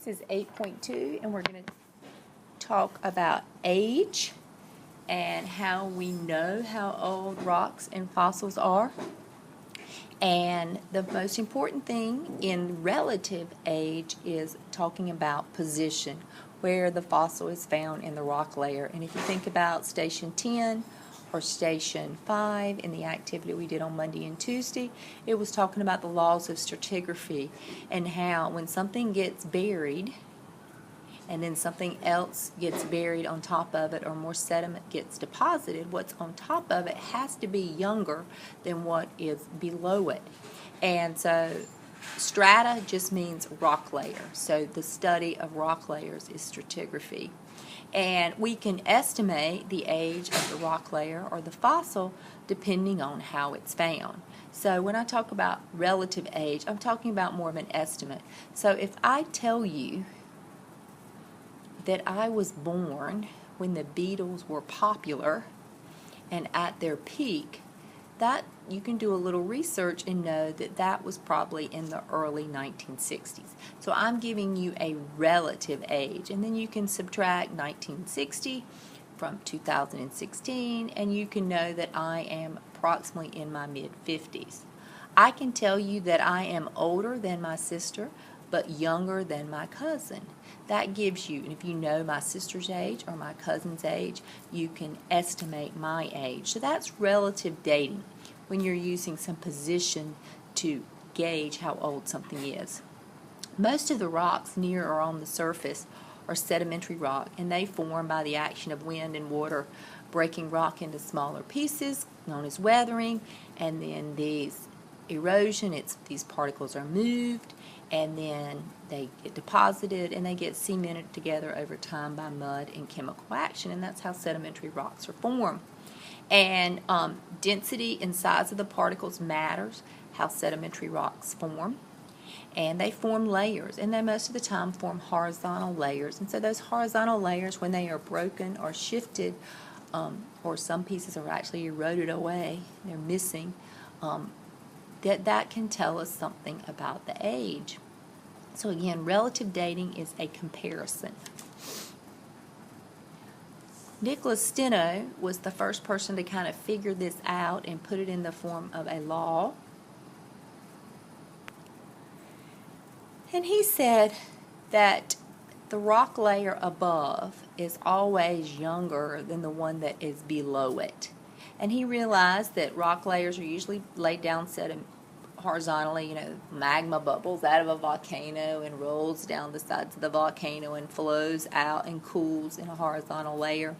This is 8.2, and we're going to talk about age and how we know how old rocks and fossils are. And the most important thing in relative age is talking about position, where the fossil is found in the rock layer. And if you think about Station 10 or Station 5 in the activity we did on Monday and Tuesday, it was talking about the laws of stratigraphy and how when something gets buried and then something else gets buried on top of it or more sediment gets deposited, what's on top of it has to be younger than what is below it. And so strata just means rock layer. So the study of rock layers is stratigraphy. And we can estimate the age of the rock layer or the fossil depending on how it's found. So when I talk about relative age, I'm talking about more of an estimate. So if I tell you that I was born when the Beatles were popular and at their peak, that you can do a little research and know that that was probably in the early 1960s. So I'm giving you a relative age, and then you can subtract 1960 from 2016, and you can know that I am approximately in my mid-50s. I can tell you that I am older than my sister, but younger than my cousin. That gives you, and if you know my sister's age or my cousin's age, you can estimate my age. So that's relative dating when you're using some position to gauge how old something is. Most of the rocks near or on the surface are sedimentary rock, and they form by the action of wind and water breaking rock into smaller pieces, known as weathering, and then these erosion, these particles are moved, and then they get deposited and they get cemented together over time by mud and chemical action, and that's how sedimentary rocks are formed. And density and size of the particles matters how sedimentary rocks form. And they form layers, and they most of the time form horizontal layers. And so those horizontal layers, when they are broken or shifted, or some pieces are actually eroded away, they're missing, that can tell us something about the age. So again, relative dating is a comparison. Nicholas Steno was the first person to kind of figure this out and put it in the form of a law. And he said that the rock layer above is always younger than the one that is below it. And he realized that rock layers are usually laid down horizontally, magma bubbles out of a volcano and rolls down the sides of the volcano and flows out and cools in a horizontal layer.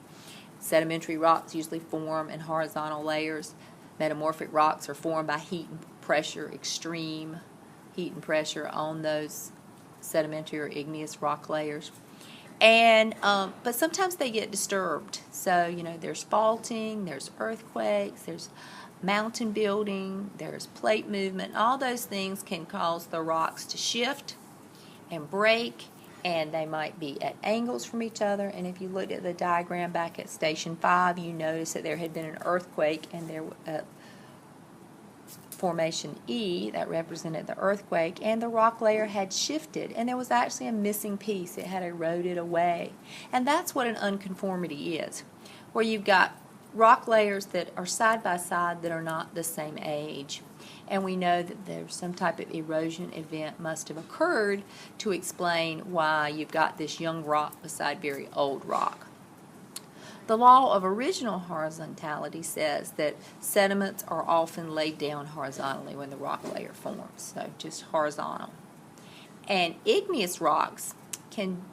Sedimentary rocks usually form in horizontal layers. Metamorphic rocks are formed by heat and pressure, extreme heat and pressure on those sedimentary or igneous rock layers. And but sometimes they get disturbed. So, there's faulting, there's earthquakes, there's mountain building, there's plate movement. All those things can cause the rocks to shift and break, and they might be at angles from each other. And if you looked at the diagram back at Station 5, you notice that there had been an earthquake, and there Formation E that represented the earthquake, and the rock layer had shifted, and there was actually a missing piece. It had eroded away. And that's what an unconformity is, where you've got rock layers that are side by side that are not the same age. And we know that there's some type of erosion event must have occurred to explain why you've got this young rock beside very old rock. The law of original horizontality says that sediments are often laid down horizontally when the rock layer forms, so just horizontal. And igneous rocks can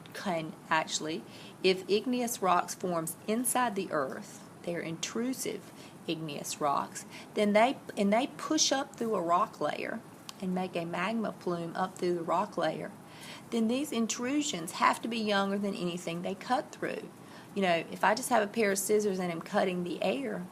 actually, if igneous rocks forms inside the earth, they're intrusive igneous rocks, then they push up through a rock layer and make a magma plume up through the rock layer, then these intrusions have to be younger than anything they cut through. If I just have a pair of scissors and I'm cutting the air,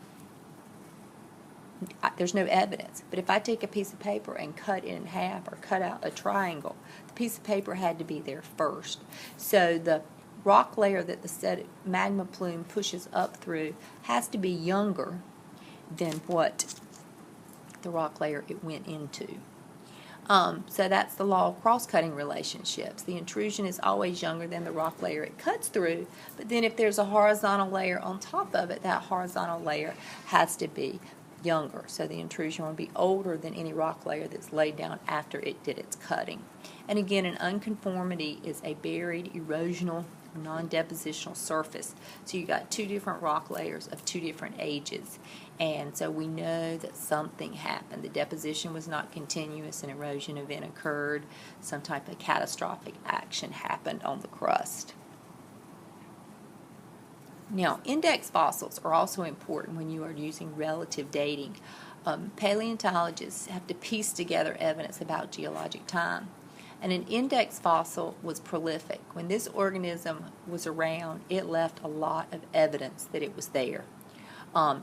there's no evidence. But if I take a piece of paper and cut it in half or cut out a triangle, the piece of paper had to be there first. So the rock layer that the magma plume pushes up through has to be younger than what the rock layer it went into. So that's the law of cross-cutting relationships. The intrusion is always younger than the rock layer it cuts through, but then if there's a horizontal layer on top of it, that horizontal layer has to be younger. So the intrusion will be older than any rock layer that's laid down after it did its cutting. And again, an unconformity is a buried erosional non-depositional surface. So you got two different rock layers of two different ages. And so we know that something happened. The deposition was not continuous, an erosion event occurred, some type of catastrophic action happened on the crust. Now, index fossils are also important when you are using relative dating. Paleontologists have to piece together evidence about geologic time. And an index fossil was prolific. When this organism was around, it left a lot of evidence that it was there.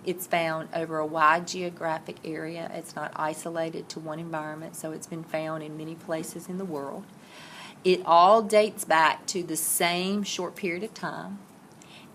It's found over a wide geographic area. It's not isolated to one environment, so it's been found in many places in the world. It all dates back to the same short period of time,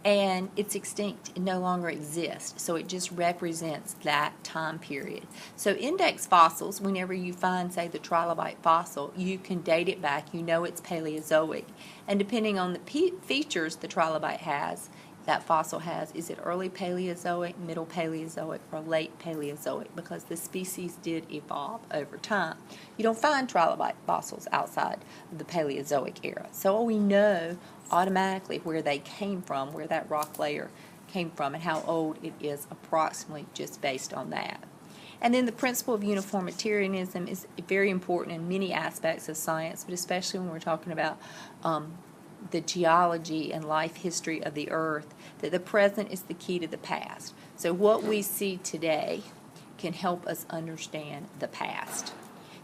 and it's extinct. It no longer exists, so it just represents that time period. So index fossils, whenever you find, say, the trilobite fossil, you can date it back. You know it's Paleozoic, and depending on the features the trilobite has, that fossil has, is it early Paleozoic, middle Paleozoic, or late Paleozoic, because the species did evolve over time. You don't find trilobite fossils outside of the Paleozoic era, so we know automatically where they came from, where that rock layer came from, and how old it is approximately just based on that. And then the principle of uniformitarianism is very important in many aspects of science, but especially when we're talking about the geology and life history of the earth, that the present is the key to the past. So what we see today can help us understand the past.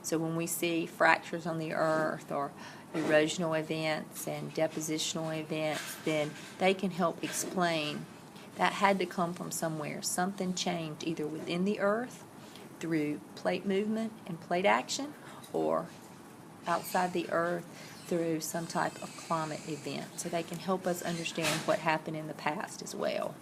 So when we see fractures on the earth or erosional events and depositional events, then they can help explain that had to come from somewhere. Something changed either within the earth through plate movement and plate action, or outside the earth through some type of climate event. So they can help us understand what happened in the past as well.